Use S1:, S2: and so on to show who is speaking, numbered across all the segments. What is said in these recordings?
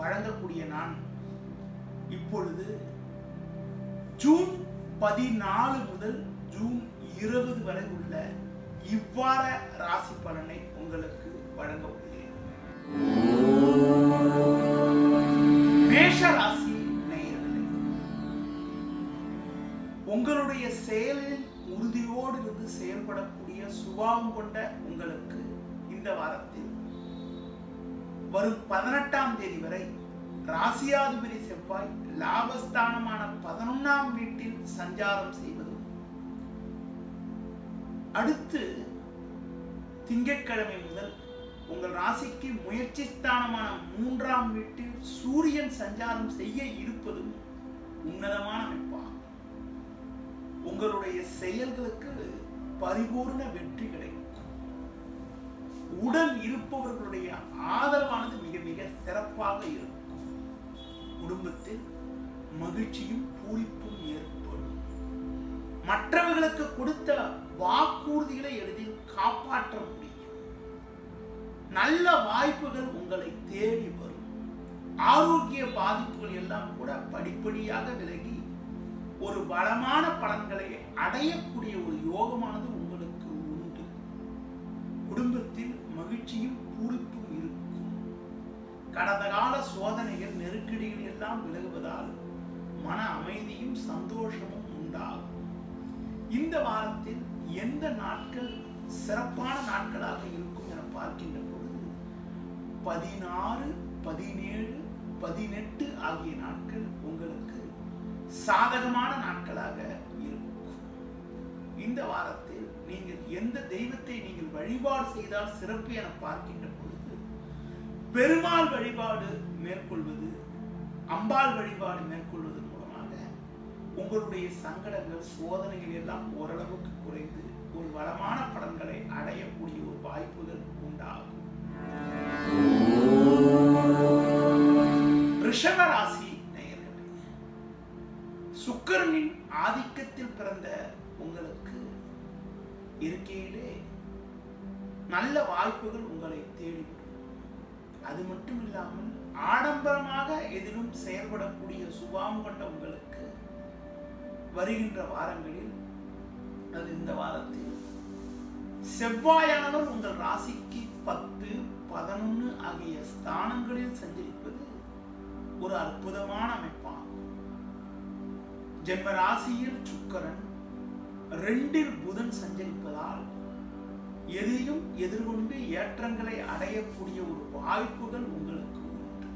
S1: வழங்கக்கூடிய நான் இப்பொழுது ஜூன் 14 முதல் ஜூன் 20 வரை உள்ள இவ்வார ராசி பலனை உங்களுக்கு வழங்க உள்ளேன். மேஷ ராசி நேயர்களே, உங்களுடைய செயலில் உறுதியோடு இருந்து செயல்படக்கூடிய சுபாவம் கொண்ட உங்களுக்கு இந்த வாரத்தில் வரும் 18ஆம் தேதி வரை ராசியாதிபதி செவ்வாய் லாபஸ்தானமான 11ஆம் வீட்டில் சஞ்சாரம் செய்வதும், அடுத்து திங்கட்கிழமை முதல் உங்கள் ராசிக்கு முயற்சி ஸ்தானமான 3ஆம் வீட்டில் சூரியன் சஞ்சாரம் செய்ய இருப்பதும் உன்னதமான அமைப்பாகும். உங்களுடைய செயல்களுக்கு பரிபூர்ண வெற்றி கிடைக்கும். உடன் இருப்பவர்களுடைய ஆதரவானது மிக மிக சிறப்பாக இருக்கும். குடும்பத்தில் மகிழ்ச்சியும் பூரிப்பும் ஏற்படும். மற்றவர்களுக்கு கொடுத்த வாக்குறுதிகளை எளிதில் காப்பாற்ற முடியும். நல்ல வாய்ப்புகள் உங்களை தேடி வரும். ஆரோக்கிய பாதிப்புகள் எல்லாம் கூட படிப்படியாக விலகி ஒரு பலமான பலன்களை அடையக்கூடிய ஒரு யோகமானது உங்களுக்கு உண்டு. குடும்பத்தில் மகிழ்ச்சியும் பூரிப்பும் இருக்கும். கடந்த கால சோதனைகள் நெருக்கடிகள் எல்லாம் விலகுவதால் மன அமைதியும் சந்தோஷமும் உண்டாகும். இந்த வாரத்தில் எந்த நாட்கள் சிறப்பான நாட்களாக இருக்கும் என பார்க்கின்ற பொழுது 16, 17, 18 ஆகிய நாட்கள் உங்களுக்கு சாதகமான நாட்களாக இருக்கும். இந்த வாரத்தில் நீங்கள் எந்த தெய்வத்தை நீங்கள் வழிபாடு செய்தால் சிறப்பு என பார்க்கின்ற பொழுது பெருமாள் வழிபாடு மேற்கொள்வது, அம்பாள் வழிபாடு மேற்கொள்வது மூலமாக உங்களுடைய சங்கடங்கள் சோதனைகள் எல்லாம் ஓரளவுக்கு குறைந்து ஒரு வளமான பலன்களை அடையக்கூடிய ஒரு வாய்ப்புகள் உண்டாகும். ரிஷப ராசி நேயர்களே, சுக்கிரனின் ஆதிக்கத்தில் பிறந்த உங்களுக்கு இருக்கையிலே நல்ல வாய்ப்புகள் உங்களை தேடி வரும். அது மட்டும் இல்லாமல் ஆடம்பரமாக எதிலும் செயல்படக்கூடிய சுபாவம் கொண்ட உங்களுக்கு வருகின்ற வாரங்களில், அது இந்த வாரத்தில் செவ்வாயானவர் உங்கள் ராசிக்கு 10, 11 ஆகிய ஸ்தானங்களில் சஞ்சரிப்பது ஒரு அற்புதமான அமைப்பாகும். ஜென்ம ராசியில் சுக்கிரன் 2இல் புதன் சஞ்சரிப்பதால் எதையும் எதிர்கொண்டு ஏற்றங்களை அடையக்கூடிய ஒரு வாய்ப்புகள் உங்களுக்கு உண்டு.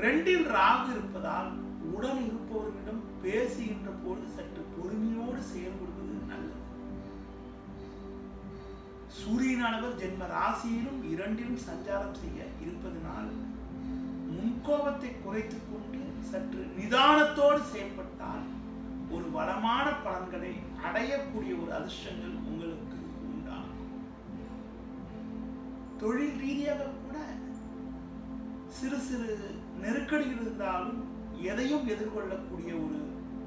S1: 2இல் ராகு இருப்பதால் உடன் இருப்பவர்களிடம் பேசுகின்ற பொழுது சற்று பொறுமையோடு செயல்படுவது நல்லது. சூரியனானவர் ஜென்ம ராசியிலும் 2இலும் சஞ்சாரம் செய்ய இருப்பதனால் முன்கோபத்தை குறைத்துக் கொண்டு சற்று நிதானத்தோடு செயல்பட்டால் ஒரு வளமான பலன்களை அடையக்கூடிய ஒரு அதிர்ஷ்டங்கள் உங்களுக்கு உண்டாகும். தொழில் ரீதியாக கூட சிறு சிறு நெருக்கடிகள் இருந்தாலும் எதையும் எதிர்கொள்ளக்கூடிய ஒரு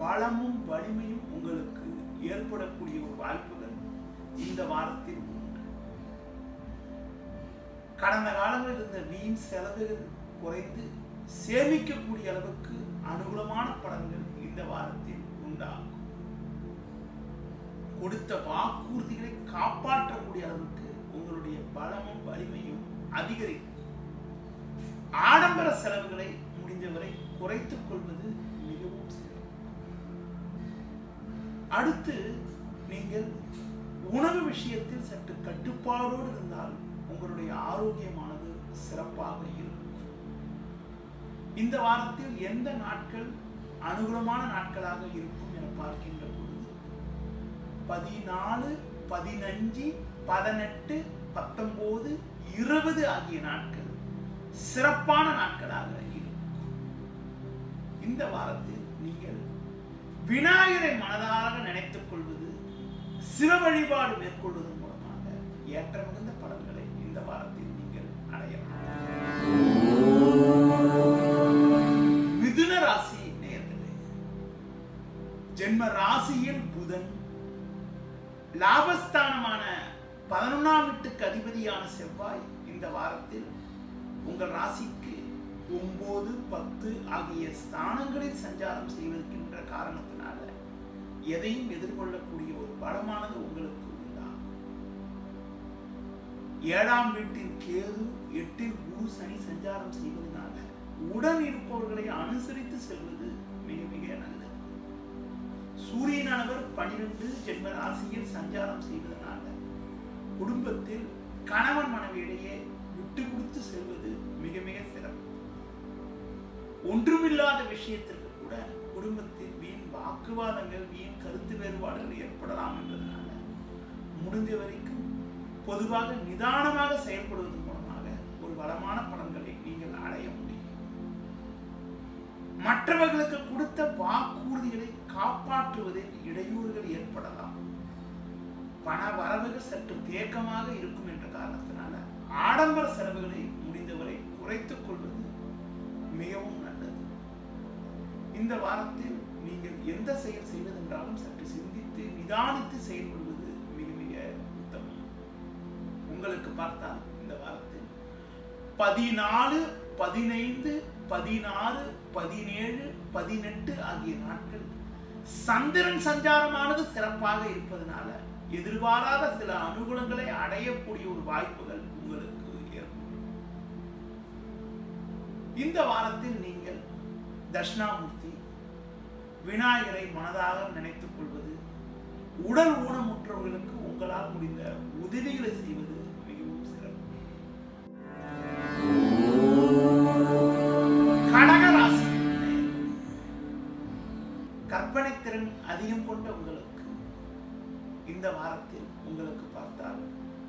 S1: பலமும் வலிமையும் உங்களுக்கு ஏற்படக்கூடிய ஒரு வாய்ப்புகள் இந்த வாரத்தில் உண்டு. கடந்த காலங்களில் இருந்த வீண் செலவுகள் குறைந்து சேமிக்கக்கூடிய அளவுக்கு அனுகூலமான பலன்கள் இந்த வாரத்தில் உண்டாகும். கொடுத்த வாக்குறுதிகளை காப்பாற்றக்கூடிய அளவுக்கு உங்களுடைய பலமும் வலிமையும் அதிகரிக்கும். ஆடம்பர செலவுகளை முடிந்தவரை குறைத்துக் கொள்வது மிகவும் சிறப்பு. அடுத்து நீங்கள் உணவு விஷயத்தில் சற்று கட்டுப்பாடோடு இருந்தால் உங்களுடைய ஆரோக்கியமானது சிறப்பாக இருக்கும். இந்த வாரத்தில் எந்த நாட்கள் அனுகூலமான நாட்களாக இருக்கும் என பார்க்கின்ற பொழுது 14, 15, 18, 19, 20 ஆகிய நாட்கள் சிறப்பான நாட்களாக இருக்கும். இந்த வாரத்தில் நீங்கள் விநாயகரை மனதாக நினைத்துக் கொள்வது, சிவ வழிபாடு மேற்கொள்வதன் மூலமாக ஏற்ற மிகுந்த பலன்களை இந்த வாரத்தில் நீங்கள் அடையலாம். மிதுன ராசி நேயர்களே, ஜென்ம ராசியில் புதன், லாபஸ்தானமான 11ஆம் வீட்டுக்கு அதிபதியான செவ்வாய் இந்த வாரத்தில் உங்கள் ராசிக்கு 9, 10 ஆகிய ஸ்தானங்களில் சஞ்சாரம் செய்வதற்கின்ற காரணத்தினால எதையும் எதிர்கொள்ளக்கூடிய ஒரு பலமானது உங்களுக்கு உண்டாகும். 7ஆம் வீட்டில் கேது, 8இல் குரு, சனி சஞ்சாரம் செய்வதனால உடன் இருப்பவர்களை அனுசரித்து செல்வது மிக மிக நல்லது. சூரியனானவர் 12 ஜென்ம ராசியில் சஞ்சாரம் செய்வதனால குடும்பத்தில் கணவன் மனைவியிடையே விட்டு கொடுத்து செல்வது மிக மிக சிறப்பு. ஒன்றுமில்லாத விஷயத்திற்கு கூட குடும்பத்தில் வீண் வாக்குவாதங்கள், வீண் கருத்து வேறுபாடுகள் ஏற்படலாம் என்பதனால முடிந்த வரைக்கும் பொதுவாக நிதானமாக செயல்படுவதன் மூலமாக ஒரு வளமான பலன்களை நீங்கள் அடைய முடியும். மற்றவர்களுக்கு கொடுத்த வாக்குறுதிகளை காப்பாற்றுவதில் இடையூறுகள் ஏற்படலாம். பண வரவுகள் சற்று தேக்கமாக இருக்கும் என்ற காரணத்தினால ஆடம்பர செலவுகளை முடிந்தவரை குறைத்துக் கொள்வது மிகவும் நல்லது. இந்த வாரத்தில் நீங்கள் எந்த செயல் செய்வதென்றாலும் சற்று சிந்தித்து நிதானித்து செயல்படுவது மிக மிக உத்தமம். உங்களுக்கு பார்த்தால் இந்த வாரத்தில் 14, 15, 16, 17, 18 ஆகிய நாட்கள் சந்திரன் சஞ்சாரமானது சிறப்பாக இருப்பதனால எதிர்பாராத சில அனுகூலங்களை அடையக்கூடிய ஒரு வாய்ப்புகள் உங்களுக்கு ஏற்படும். இந்த வாரத்தில் நீங்கள் தட்சிணாமூர்த்தி, விநாயகரை மனதாக நினைத்துக் கொள்வது, உடல் ஊனமுற்றவர்களுக்கு உங்களால் முடிந்த உதவிகளை செய்வது மிகவும் சிறப்பு. கடகராசி கற்பனை திறன் அதிகம் கொண்ட உங்களுக்கு இந்த வாரத்தில் உங்களுக்கு பார்த்தால்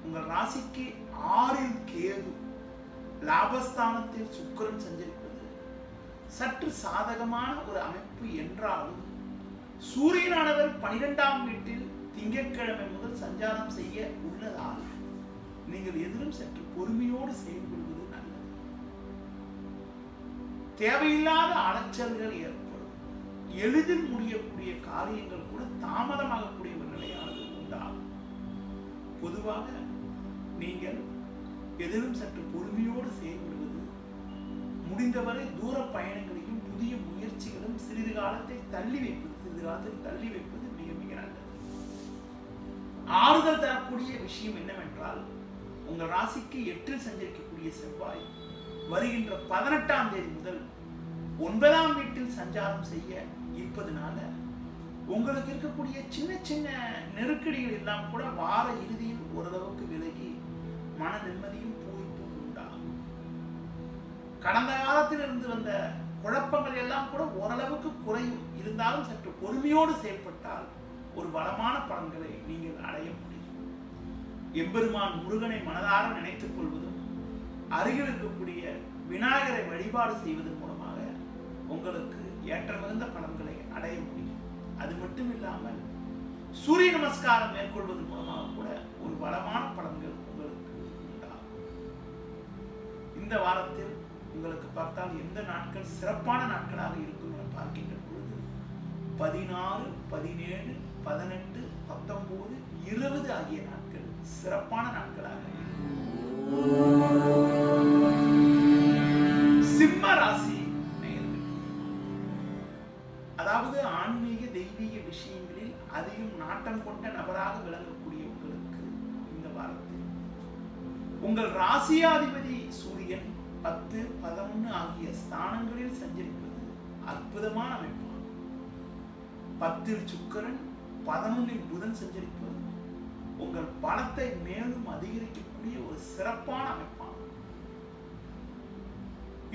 S1: உங்கள் ராசிக்கு 6இல் கேது, லாபஸ்தானத்தில் சுக்கிரன் சஞ்சரிப்பது சற்று சாதகமான ஒரு அமைப்பு என்றாலும் சூரியனானவர் 12ஆம் வீட்டில் திங்கட்கிழமை முதல் சஞ்சாரம் செய்ய உள்ளதால் நீங்கள் எதிலும் சற்று பொறுமையோடு செயல்படுவது நல்லது. தேவையில்லாத அலைச்சல்கள் ஏற்படும். எளிதில் முடியக்கூடிய காரியங்கள் கூட தாமதமாகக்கூடிய ஒரு நிலையானது உண்டாகும். பொதுவாக நீங்கள் எதிலும் சற்று பொறுமையோடு செயல்படுவது, முடிந்தவரை தூர பயணங்களையும் புதிய முயற்சிகளும் சிறிது காலத்தில் தள்ளி வைப்பது மிக மிக நல்லது. ஆறுதல் தரக்கூடிய விஷயம் என்னவென்றால் உங்கள் ராசிக்கு 8இல் சஞ்சரிக்கக்கூடிய செவ்வாய் வருகின்ற 18ஆம் தேதி முதல் 9ஆம் வீட்டில் சஞ்சாரம் செய்ய இருப்பதனால உங்களுக்கு இருக்கக்கூடிய சின்ன சின்ன நெருக்கடிகள் எல்லாம் கூட வார இறுதியில் ஓரளவுக்கு விலகி மன நிம்மதியும் பூரிப்பும் உண்டாகும். கடந்த காலத்தில் இருந்து வந்த குழப்பங்கள் எல்லாம் கூட ஓரளவுக்கு குறையும். இருந்தாலும் சற்று பொறுமையோடு செயல்பட்டால் ஒரு வளமான பலன்களை நீங்கள் அடைய முடியும். எம்பெருமான் முருகனை மனதார நினைத்துக் கொள்வதும் அருகில் இருக்கக்கூடிய விநாயகரை வழிபாடு செய்வதன் மூலமாக உங்களுக்கு ஏற்ற மிகுந்த பலன்களை அடைய முடியும். அது மட்டும் இல்லாமல் சூரிய நமஸ்காரம் மேற்கொள்வதன் மூலமாக கூட ஒரு வளமான பலன்கள் உங்களுக்கு உண்டாகும். இந்த வாரத்தில் உங்களுக்கு பார்த்தால் எந்த நாட்கள் சிறப்பான நாட்களாக இருக்கும் என பார்க்கின்ற பொழுது 16, 17, 18, 19, 20 ஆகிய நாட்கள் சிறப்பான நாட்களாக இருக்கும். சிம்ம ராசி நேயர்கள், அதாவது ஆன்மீக தெய்வீக விஷயங்களில் அதிகம் நாட்டம் கொண்ட நபராக விளங்கக்கூடிய உங்களுக்கு இந்த வாரத்தில் உங்கள் ராசியாதிபதி சூரியன் 10, 11 ஆகிய ஸ்தானங்களில் சஞ்சரிப்பது அற்புதமான அமைப்பாகும். 10இல் சுக்கிரன், 11இல் புதன் சஞ்சரிப்பது உங்கள் பலத்தை மேலும் அதிகரிக்கக்கூடிய ஒரு சிறப்பான அமைப்பாகும்.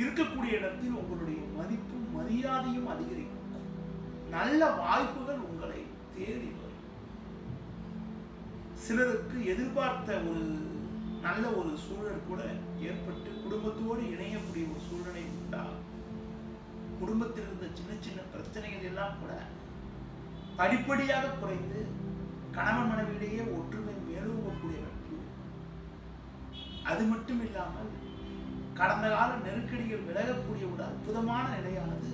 S1: இருக்கக்கூடிய இடத்தில் உங்களுடைய மதிப்பும் மரியாதையும் அதிகரிக்கும். நல்ல வாய்ப்புகள் உங்களை தேடி வரும். சிலருக்கு எதிர்பார்த்த ஒரு நல்ல ஒரு சூழல் கூட ஏற்பட்டு குடும்பத்தோடு இணையக்கூடிய ஒரு சூழ்நிலை உண்டாகும். குடும்பத்தில் இருந்த சின்ன சின்ன பிரச்சனைகள் எல்லாம் கூட படிப்படியாக குறைந்து கணவன் மனைவியிலேயே ஒற்றுமை மேலோங்கக்கூடிய நட்பு. அது மட்டும் இல்லாமல் கடந்த கால நெருக்கடிகள் விலகக்கூடிய ஒரு அற்புதமான நிலையானது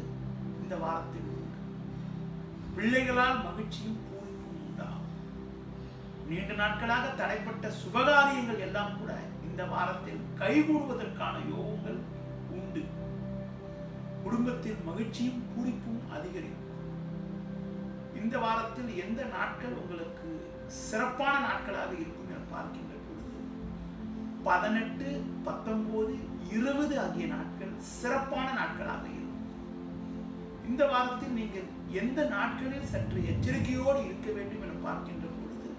S1: இந்த வாரத்தில் உண்டு. பிள்ளைகளால் மகிழ்ச்சியும் பூரிப்பும் உண்டாகும். நீண்ட நாட்களாக தடைப்பட்ட சுபகாரியங்கள் எல்லாம் கூட இந்த வாரத்தில் கைகூடுவதற்கான யோகங்கள் உண்டு. குடும்பத்தில் மகிழ்ச்சியும் பூரிப்பும் அதிகரிக்கும். இந்த வாரத்தில் எந்த நாட்கள் உங்களுக்கு சிறப்பான நாட்களாக இருக்கும் என பார்க்கின்ற பொழுது 18, 19, 20 ஆகிய நாட்கள் சிறப்பான நாட்களாக இருக்கும். இந்த வாரத்தில் நீங்கள் எந்த நாட்களில் சற்று எச்சரிக்கையோடு இருக்க வேண்டும் என பார்க்கின்ற பொழுது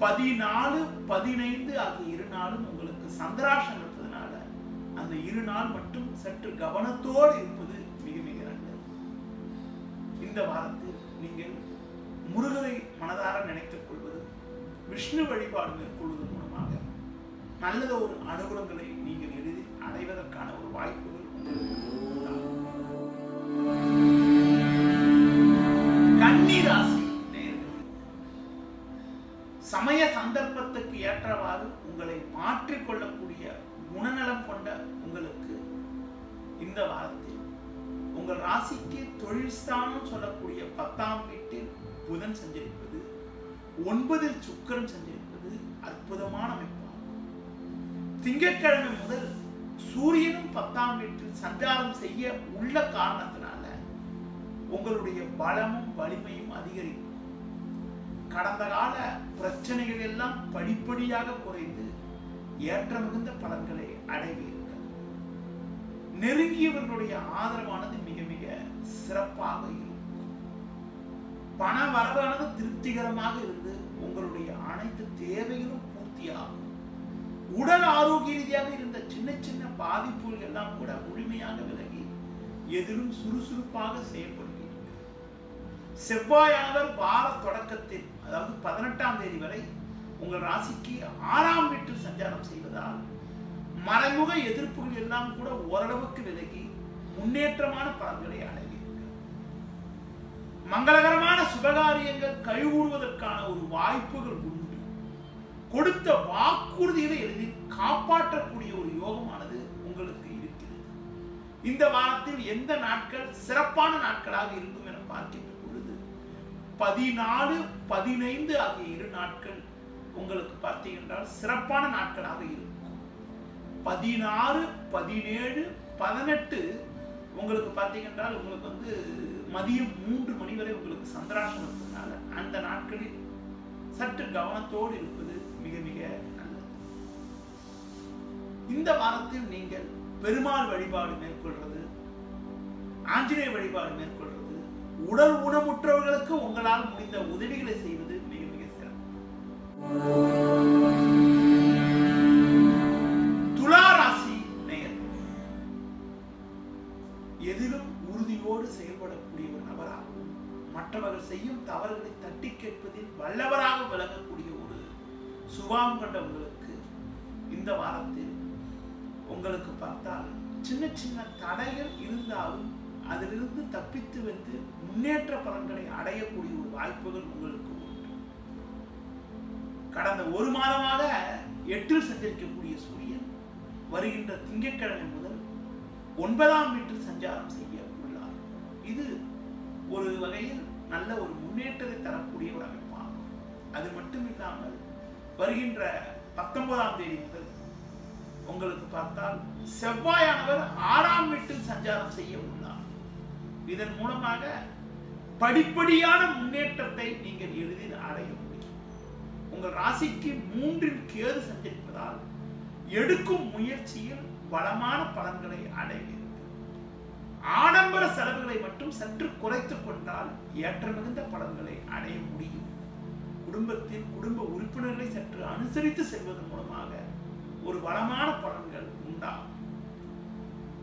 S1: 14, 15 ஆகிய 2 நாளும் உங்களுக்கு சந்திராஷ்டம் இருப்பதனால அந்த 2 நாள் மட்டும் சற்று கவனத்தோடு இருப்பது மிக மிக நல்லது. இந்த வாரத்தில் நீங்கள் முருகரை மனதார நினைத்துக் கொள்வது, விஷ்ணு வழிபாடு மேற்கொள்வது மூலமாக நல்ல ஒரு அனுகூலங்களை நீங்கள் எளிதில் அடைவதற்கான ஒரு வாய்ப்புகள் உங்களுக்கு. கன்னி ராசி நேயர்களே, சமய சந்தர்ப்பத்துக்கு ஏற்றவாறு உங்களை மாற்றிக்கொள்ளக்கூடிய குணநலம் கொண்ட உங்களுக்கு இந்த வாரத்தில் உங்கள் ராசிக்கு தொழில் ஸ்தானம் சொல்லக்கூடிய 10ஆம் வீட்டில் புதன் சஞ்சரிப்பது, 9இல் சுக்கிரன் சஞ்சரிப்பது அற்புதமான அமைப்பாகும். திங்கட்கிழமை முதல் சூரியனும் 10ஆம் வீட்டில் சஞ்சாரம் செய்ய உள்ள காரணத்தினால உங்களுடைய பலமும் வலிமையும் அதிகரிக்கும். கடந்த கால பிரச்சனைகள் எல்லாம் படிப்படியாக குறைந்து ஏற்ற மிகுந்த பலன்களை அடைவீர்கள். நெருங்கியவர்களுடைய ஆதரவானது மிக மிக சிறப்பாக இருக்கும். பண வரவானது திருப்திகரமாக இருந்து உங்களுடைய அனைத்து தேவைகளும் பூர்த்தியாகும். உடல் ஆரோக்கிய ரீதியாக இருந்த சின்ன சின்ன பாதிப்புகள் எல்லாம் கூட முழுமையாக விலகி எதிலும் சுறுசுறுப்பாக செயல்படுவீர்கள். செவ்வாயானவர் வார தொடக்கத்தில், அதாவது 18ஆம் தேதி வரை உங்கள் ராசிக்கு 6ஆம் வீட்டில் சஞ்சாரம் செய்வதால் மறைமுக எதிர்ப்புகள் எல்லாம் கூட ஓரளவுக்கு விலகி முன்னேற்றமான பலன்களை அடைவீர்கள். மங்களகரமான சுபகாரியங்கள் கைகூடுவதற்கான ஒரு வாய்ப்புகள் உண்டு. கொடுத்த வாக்குறுதிகளை எளிதில் காப்பாற்றக்கூடிய ஒரு யோகமானது உங்களுக்கு இருக்கிறது. இந்த வாரத்தில் எந்த நாட்கள் சிறப்பான நாட்களாக இருக்கும் என பார்க்கின்ற பொழுது 14, 15 ஆகிய 2 நாட்கள் உங்களுக்கு பார்த்தீங்கன்றால் சிறப்பான நாட்களாக இருக்கும். 16, 17, 18 உங்களுக்கு பார்த்தீங்கன்றால் உங்களுக்கு மதியம் 3 மணி வரை உங்களுக்கு சந்திராஷ்டம் இருப்பதனால அந்த நாட்களில் சற்று கவனத்தோடு இருப்பது மிக மிக நல்லது. இந்த வாரத்தில் நீங்கள் பெருமாள் வழிபாடு மேற்கொள்வது, ஆஞ்சநேய வழிபாடு மேற்கொள்வது, உடல் ஊனமுற்றவர்களுக்கு உங்களால் முடிந்த உதவிகளை செய்வது மிக மிக சிறப்பு. துலா ராசி நேயர்களே, எதிலும் உறுதியோடு செயல்படக்கூடிய ஒரு நபராகவும் மற்றவர்கள் செய்யும் தவறுகளை தட்டி கேட்பதில் வல்லவராக விளங்கக்கூடிய ஒரு சுபாவம் கொண்ட உங்களுக்கு இந்த வாரத்தில் உங்களுக்கு பார்த்தால் சின்ன சின்ன தடைகள் இருந்தாலும் அதிலிருந்து தப்பித்து வந்து முன்னேற்ற பலன்களை அடையக்கூடிய ஒரு வாய்ப்புகள் உங்களுக்கு உண்டு. கடந்த 1 மாதமாக 8இல் சஞ்சரிக்கக்கூடிய சூரியன் வருகின்ற திங்கட்கிழமை முதல் 9ஆம் வீட்டில் சஞ்சாரம் செய்ய உள்ளார். இது ஒரு வகையில் நல்ல ஒரு முன்னேற்றத்தை தரக்கூடிய ஒரு அமைப்பாகும். அது மட்டும் இல்லாமல் வருகின்ற 19ஆம் தேதி முதல் உங்களுக்கு பார்த்தால் செவ்வாயானவர் 6ஆம் வீட்டில் சஞ்சாரம் செய்ய உள்ளார். இதன் மூலமாக படிப்படியான முன்னேற்றத்தை நீங்கள் எளிதில் அடைய முடியும். உங்கள் ராசிக்கு 3இல் கேது சஞ்சரிப்பதால் எடுக்கும் முயற்சியில் பலமான பலன்களை அடைவீர்கள். ஆடம்பர செலவுகளை மட்டும் சற்று குறைத்துக் கொண்டால் ஏற்ற மிகுந்த பலன்களை அடைய முடியும். குடும்பத்தில் குடும்ப உறுப்பினர்களை சற்று அனுசரித்து செல்வதன் மூலமாக ஒரு வளமான பலன்கள் உண்டாகும்.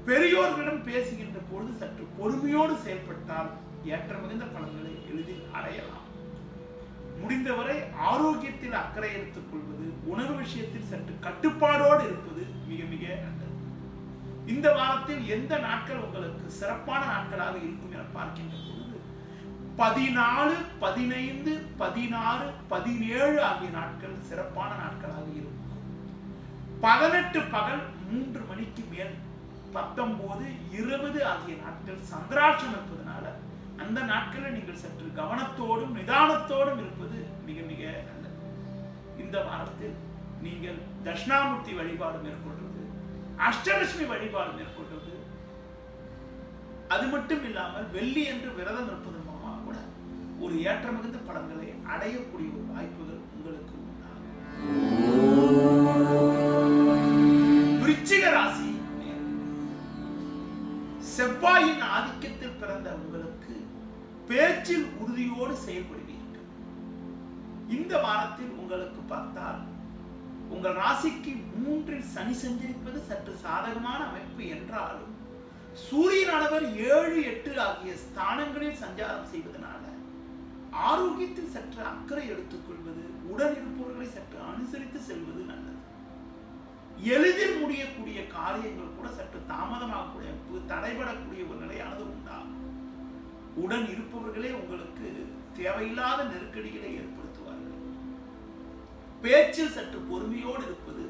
S1: பெரியோர்களிடம் பேசுகின்ற பொழுது சற்று பொறுமையோடு செயல்பட்டால் ஏற்ற மிகுந்த பலன்களை எளிதில் அடையலாம். முடிந்தவரை ஆரோக்கியத்தில் அக்கறை எடுத்துக் கொள்வது, உணவு விஷயத்தில் சற்று கட்டுப்பாடோடு இருப்பது மிக மிக நல்லது. இந்த வாரத்தில் எந்த நாட்கள் உங்களுக்கு சிறப்பான நாட்களாக இருக்கும் என பார்க்கின்ற பொழுது 14, 15, 16, 17 ஆகிய நாட்கள் சிறப்பான நாட்களாக இருக்கும். 18 பகல் 3 மணிக்கு மேல் 19, 20 ஆகிய நாட்கள் சந்திராஷ்டம் இருப்பதனால அந்த நாட்களில் நீங்கள் சற்று கவனத்தோடும் நிதானத்தோடும் இருப்பது மிக மிக நல்லது. இந்த வாரத்தில் நீங்கள் தட்சிணாமூர்த்தி வழிபாடு மேற்கொள்வது, அஷ்டலட்சுமி வழிபாடு மேற்கொள்வது, அது மட்டும் இல்லாமல் வெள்ளி என்று விரதம் இருப்பதன் மூலமாக கூட ஒரு ஏற்ற மிகுந்த பலன்களை அடையக்கூடிய ஒரு வாய்ப்புகள் உங்களுக்கு உண்டாகும். விருச்சிக ராசி, செவ்வாயின் ஆதிக்கத்தில் பிறந்த உங்களுக்கு பேச்சில் உறுதியோடு செயல்படுவீர்கள். இந்த வாரத்தில் உங்களுக்கு பார்த்தால் உங்கள் ராசிக்கு 3இல் சனி சஞ்சரிப்பது சற்று சாதகமான அமைப்பு என்றாலும் சூரியனானவர் 7, 8 ஆகிய ஸ்தானங்களில் சஞ்சாரம் செய்வதனால ஆரோக்கியத்தில் சற்று அக்கறை எடுத்துக் கொள்வது, உடன் இருப்பவர்களை சற்று அனுசரித்து செல்வது நல்லது. எளிதில் முடியக்கூடிய காரியங்கள் கூட சற்று தாமதமாகக்கூடிய, தடைபடக்கூடிய ஒரு நிலையானது உண்டாகும். உடன் இருப்பவர்களே உங்களுக்கு தேவையில்லாத நெருக்கடிகளை ஏற்படுத்துவார்கள். பேச்சில் சற்று பொறுமையோடு இருப்பது,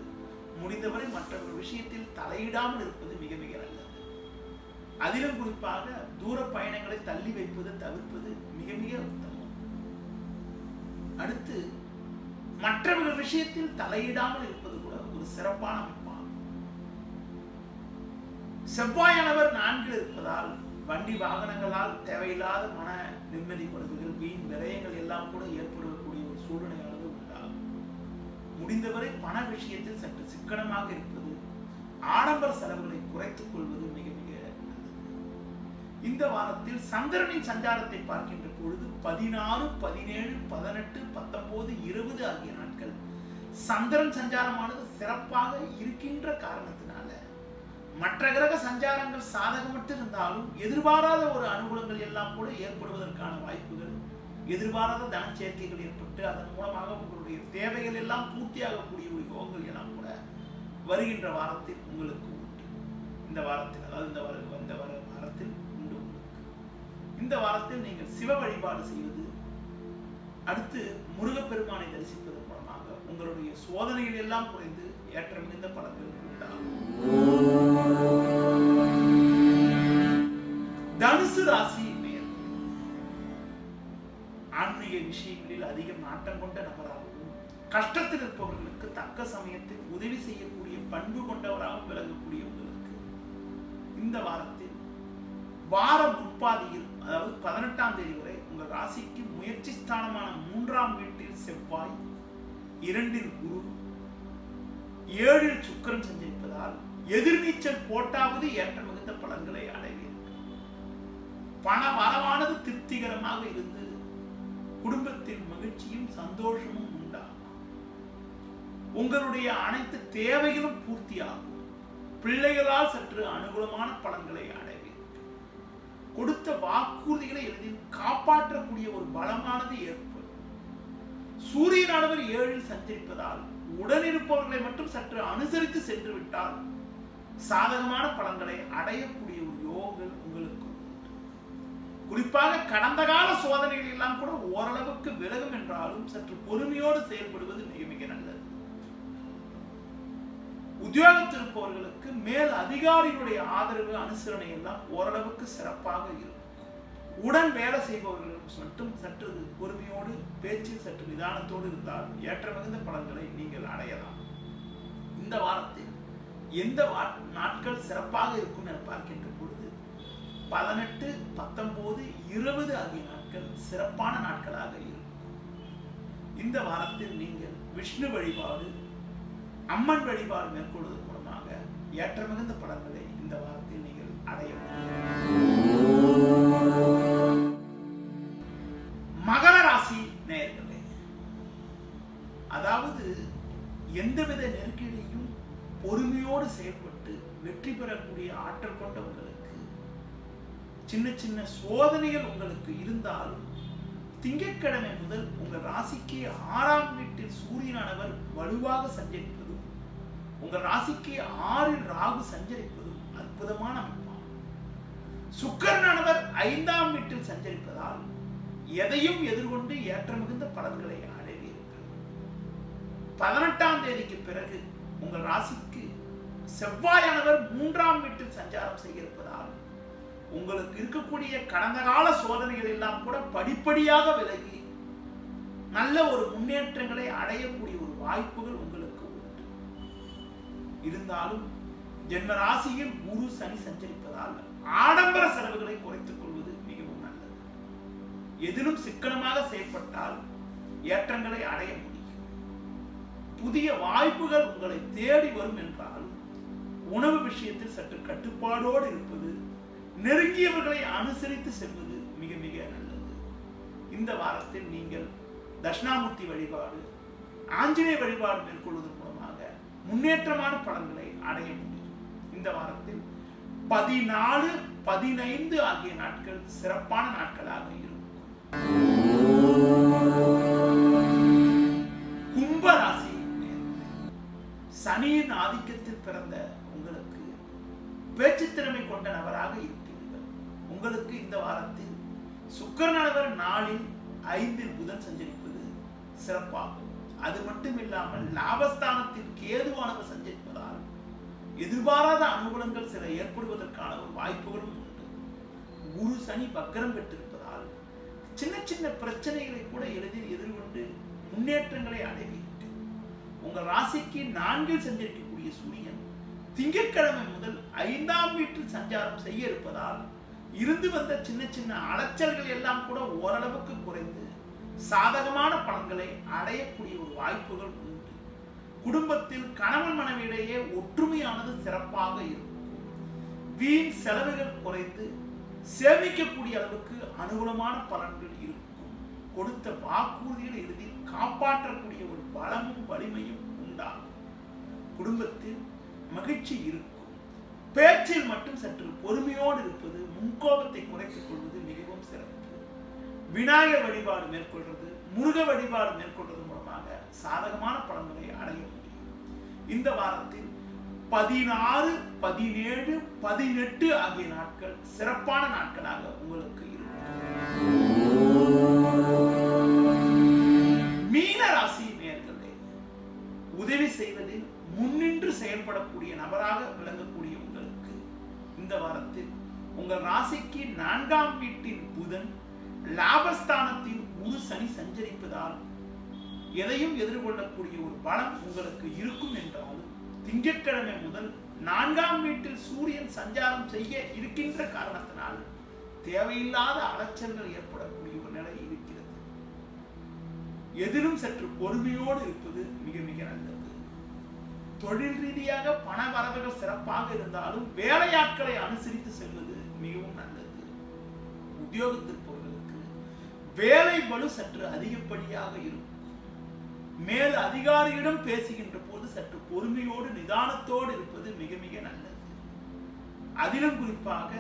S1: முடிந்தவரை மற்றவர்கள் விஷயத்தில் தலையிடாமல் இருப்பது மிக மிக நல்லது. அதிலும் குறிப்பாக தூர பயணங்களை தள்ளி வைப்பது, தவிர்ப்பது மிக மிக உத்தமம். அடுத்து மற்றவர்கள் விஷயத்தில் தலையிடாமல் இருப்பது கூட ஒரு சிறப்பான அமைப்பாகும். செவ்வாயானவர் 4இல் இருப்பதால் வண்டி வாகனங்களால் தேவையில்லாத மன நிம்மதி குறைவுகள், வீண் விரயங்கள் எல்லாம் கூட ஏற்படக்கூடிய ஒரு சூழ்நிலையானது உண்டாகும். முடிந்தவரை பண விஷயத்தில் சற்று சிக்கனமாக இருப்பது, ஆடம்பர செலவுகளை குறைத்துக் கொள்வது மிக மிக நல்லது. இந்த வாரத்தில் சந்திரனின் சஞ்சாரத்தை பார்க்கின்ற பொழுது 16, 17, 18, 19, 20 ஆகிய நாட்கள் சந்திரன் சஞ்சாரமானது சிறப்பாக இருக்கின்ற காரணத்தினால மற்ற கிரக சஞ்சாரங்கள் சாதகமற்று இருந்தாலும் எதிர்பாராத ஒரு அனுகூலங்கள் எல்லாம் கூட ஏற்படுவதற்கான வாய்ப்புகள், எதிர்பாராத தன சேர்க்கைகள் ஏற்பட்டு அதன் மூலமாக உங்களுடைய தேவைகள் எல்லாம் பூர்த்தியாகக்கூடிய ஒரு யோகங்கள் எல்லாம் கூட வருகின்ற வாரத்தில் உங்களுக்கு உண்டு. இந்த வாரத்தில், அதாவது இந்த வாரத்தில் உண்டு உங்களுக்கு. இந்த வாரத்தில் நீங்கள் சிவ வழிபாடு செய்வது, அடுத்து முருகப்பெருமானை தரிசிப்பதன் மூலமாக உங்களுடைய சோதனைகள் எல்லாம் குறைந்து ஏற்ற மிகுந்த பலன்கள் உண்டாகும். தனுசு ராசி நேயர்களே, ஆன்மீக விஷயங்களில் அதிக நாட்டம் கொண்ட நபராகவும், கஷ்டத்தில் இருப்பவர்களுக்கு தக்க சமயத்தில் உதவி செய்யக்கூடிய பண்பு கொண்டவராகவும் விளங்கக்கூடிய உங்களுக்கு இந்த வாரத்தில் வார முற்பாதியில், அதாவது 18ஆம் தேதி வரை உங்கள் ராசிக்கு முயற்சி ஸ்தானமான 3ஆம் வீட்டில் செவ்வாய், 2இல் குரு, 7இல் சுக்கிரன் சஞ்சரிப்பதால் எதிர்நீச்சல் போட்டாவது ஏற்ற மிகுந்த பலன்களை அடைவீர்கள். பண வரவானது திருப்திகரமாக இருந்து குடும்பத்தில் மகிழ்ச்சியும் சந்தோஷமும் உண்டாகும். உங்களுடைய அனைத்து தேவைகளும் பூர்த்தியாகும். பிள்ளைகளால் சற்று அனுகூலமான பலன்களை அடைவீர்கள். கொடுத்த வாக்குறுதிகளை எளிதில் காப்பாற்றக்கூடிய ஒரு பலமானது ஏற்படும். சூரியனானவர் 7இல் சஞ்சரிப்பதால் உடனிருப்பவர்களை மட்டும் சற்று அனுசரித்து சென்று விட்டால் சாதகமான பலன்களை அடையக்கூடிய ஒரு யோகங்கள் உங்களுக்கு உண்டு. குறிப்பாக கடந்த கால சோதனைகள் எல்லாம் கூட ஓரளவுக்கு விலகும் என்றாலும் சற்று பொறுமையோடு செயல்படுவது மிக மிக நல்லது. உத்தியோகத்தில் இருப்பவர்களுக்கு மேல் அதிகாரிகளுடைய ஆதரவு, அனுசரணை எல்லாம் ஓரளவுக்கு சிறப்பாக இருக்கும். உடன் வேலை செய்பவர்களுக்கு மட்டும் சற்று பொறுமையோடு, பேச்சில் சற்று நிதானத்தோடு இருந்தால் ஏற்ற மிகுந்த பலன்களை நீங்கள் அடையலாம். இந்த வாரத்தில் எந்த நாட்கள் சிறப்பாக இருக்கும் என பார்க்கின்ற பொழுது 18, 19, 20 ஆகிய நாட்கள் சிறப்பான நாட்களாக இருக்கும். இந்த வாரத்தில் நீங்கள் விஷ்ணு வழிபாடு, அம்மன் வழிபாடு மேற்கொள்வதன் மூலமாக ஏற்ற மிகுந்த பலன்களை இந்த வாரத்தில் நீங்கள் அடைய முடியும். மகர ராசி நேயர்களே, அதாவது எந்தவித நெருக்கடியையும் பொறுமையோடு செயல்பட்டு வெற்றி பெறக்கூடிய ஆற்றல் கொண்ட உங்களுக்கு சின்ன சின்ன சோதனைகள் உங்களுக்கு இருந்தாலும் திங்கட்கிழமை முதல் உங்கள் ராசிக்கு 6ஆம் வீட்டில் சூரியனானவர் வலுவாக சஞ்சரிப்பதும், உங்கள் ராசிக்கு 6இல் ராகு சஞ்சரிப்பதும் அற்புதமான அமைப்பாகும். சுக்கிரனானவர் 5ஆம் வீட்டில் சஞ்சரிப்பதால் எதையும் எதிர்கொண்டு ஏற்ற மிகுந்த பலன்களை அடைவீர்கள். 18ஆம் தேதிக்கு பிறகு உங்கள் ராசிக்கு செவ்வாயானவர் 3ஆம் வீட்டில் சஞ்சாரம் செய்ய இருப்பதால் உங்களுக்கு இருக்கக்கூடிய கடந்த கால சோதனைகள் எல்லாம் கூட படிப்படியாக விலகி நல்ல ஒரு முன்னேற்றங்களை அடையக்கூடிய ஒரு வாய்ப்புகள் உங்களுக்கு உண்டு. இருந்தாலும் ஜென்ம ராசியில் குரு சனி சஞ்சரிப்பதால் ஆடம்பர செலவுகளை குறைத்துக் கொள்வது மிகவும் நல்லது. எதிலும் சிக்கனமாக செயல்பட்டால் ஏற்றங்களை அடைய முடியும். புதிய வாய்ப்புகள் உங்களை தேடி வரும் என்றால் உணவு விஷயத்தில் சற்று கட்டுப்பாடோடு இருப்பது, நெருங்கியவர்களை அனுசரித்து செல்வது மிக மிக நல்லது. இந்த வாரத்தில் நீங்கள் தட்சிணாமூர்த்தி வழிபாடு, ஆஞ்சநேய வழிபாடு மேற்கொள்வதன் மூலமாக முன்னேற்றமான பலன்களை அடைய முடியும். இந்த வாரத்தில் 14, 15 ஆகிய நாட்கள் சிறப்பான நாட்களாக இருக்கும். கும்பராசி சனியின் ஆதிக்கத்தில் பிறந்த உங்களுக்கு பேச்சு திறமை கொண்ட நபராக இருப்பீர்கள். உங்களுக்கு இந்த வாரத்தில் சுக்கிரனவர் நாளில் 5 புதன் சஞ்சரிப்பது சிறப்பாகும். அது மட்டும் இல்லாமல் லாபஸ்தானத்தில் கேதுவானவர் சஞ்சரிப்பதால் எதிர்பாராத அனுகூலங்கள் சில ஏற்படுவதற்கான ஒரு வாய்ப்புகளும் உண்டு. குரு சனி வக்ரம் பெற்றிருப்பதால் சின்ன சின்ன பிரச்சனைகளை கூட எளிதில் எதிர்கொண்டு முன்னேற்றங்களை அடைவீர்கள். உங்கள் ராசிக்கு 4 சஞ்சரிக்கக்கூடிய சூரியன் திங்கட்கிழமை முதல் 5ஆம் வீட்டில் சஞ்சாரம் செய்ய இருப்பதால் இருந்து வந்த சின்ன சின்ன அலைச்சல்கள் எல்லாம் கூட ஓரளவுக்கு குறைந்து சாதகமான பலன்களை அடையக்கூடிய ஒரு வாய்ப்புகள் உண்டு. குடும்பத்தில் கணவன் மனைவியிடையே ஒற்றுமையானது சிறப்பாக இருக்கும். வீண் செலவுகள் குறைந்து சேமிக்கக்கூடிய அளவுக்கு அனுகூலமான பலன்கள் இருக்கும். கொடுத்த வாக்குறுதிகளை எளிதில் காப்பாற்றக்கூடிய ஒரு பலமும் வலிமையும் உண்டாகும். குடும்பத்தில் மகிழ்ச்சி இருக்கும். பேச்சில் மட்டும் சற்று பொறுமையோடு இருப்பது, முன்கோபத்தை குறைத்துக் கொள்வது மிகவும் சிறப்பு. விநாயகர் வழிபாடு மேற்கொள்வது, முருக வழிபாடு மேற்கொள்வது மூலமாக சாதகமான பலன்களை அடைய முடியும். இந்த வாரத்தில் 16, 17, 18 ஆகிய நாட்கள் சிறப்பான நாட்களாக உங்களுக்கு இருக்கும். மீன ராசி நேயர்களே, உதவி செய்வதில் முன்னின்று செயல்படக்கூடிய நபராக விளங்கக்கூடிய உங்களுக்கு இந்த வாரத்தில் உங்கள் ராசிக்கு 4ஆம் வீட்டில் புதன், லாபஸ்தானத்தில் குரு சனி சஞ்சரிப்பதால் எதையும் எதிர்கொள்ளக்கூடிய ஒரு பலம் உங்களுக்கு இருக்கும் என்றாலும் திங்கட்கிழமை முதல் 4ஆம் வீட்டில் சூரியன் சஞ்சாரம் செய்ய இருக்கின்ற காரணத்தினால் தேவையில்லாத அலைச்சல்கள் ஏற்படக்கூடிய ஒரு நிலை இருக்கிறது. எதிலும் சற்று பொறுமையோடு இருப்பது மிக மிக நல்லது. தொழில் ரீதியாக பண வரவுகள் சிறப்பாக இருந்தாலும் வேலையாட்களை அனுசரித்து செல்வது மிகவும் நல்லது. உத்தியோகத்திற்பவர்களுக்கு வேலை பளு சற்று அதிகப்படியாக இருக்கும். மேல் அதிகாரியிடம் பேசுகின்ற போது சற்று பொறுமையோடு நிதானத்தோடு இருப்பது மிக மிக நல்லது. அதிலும் குறிப்பாக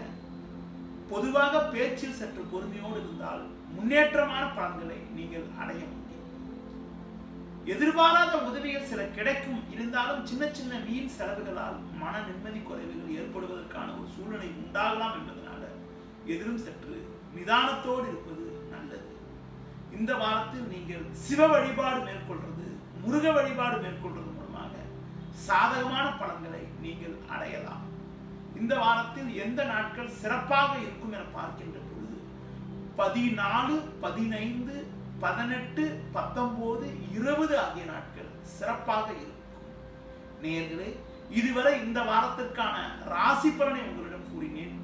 S1: பொதுவாக பேச்சில் சற்று பொறுமையோடு இருந்தால் முன்னேற்றமான பலன்களை நீங்கள் அடைய முடியும். எதிர்பாராத உதவிகள் சில கிடைக்கும், இருந்தாலும் சின்ன சின்ன வீண் செலவுகளால் மன நிம்மதி குறைவுகள் ஏற்படுவதற்கான ஒரு சூழ்நிலை உண்டாகலாம் என்பதனால எதிலும் சற்று நிதானத்தோடு இருப்பது நல்லது. இந்த வாரத்தில் நீங்கள் சிவ வழிபாடு மேற்கொள்வது, முருக வழிபாடு மேற்கொள்வது மூலமாக சாதகமான பலன்களை நீங்கள் அடையலாம். இந்த வாரத்தில் எந்த நாட்கள் சிறப்பாக இருக்கும் என பார்க்கின்ற பொழுது 14, 15, 18, 19, 20 ஆகிய நாட்கள் சிறப்பாக இருக்கும். நேயர்களே, இதுவரை இந்த வாரத்திற்கான ராசி பலனை உங்களிடம் கூறினேன்.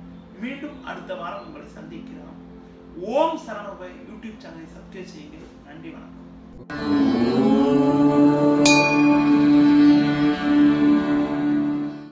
S1: மீண்டும் அடுத்த வாரம் உங்களை சந்திக்கிறோம். ஓம் சரவணபவ யூடியூப் சேனலை சப்ஸ்கிரைப் செய்யுங்கள். நன்றி, வணக்கம்.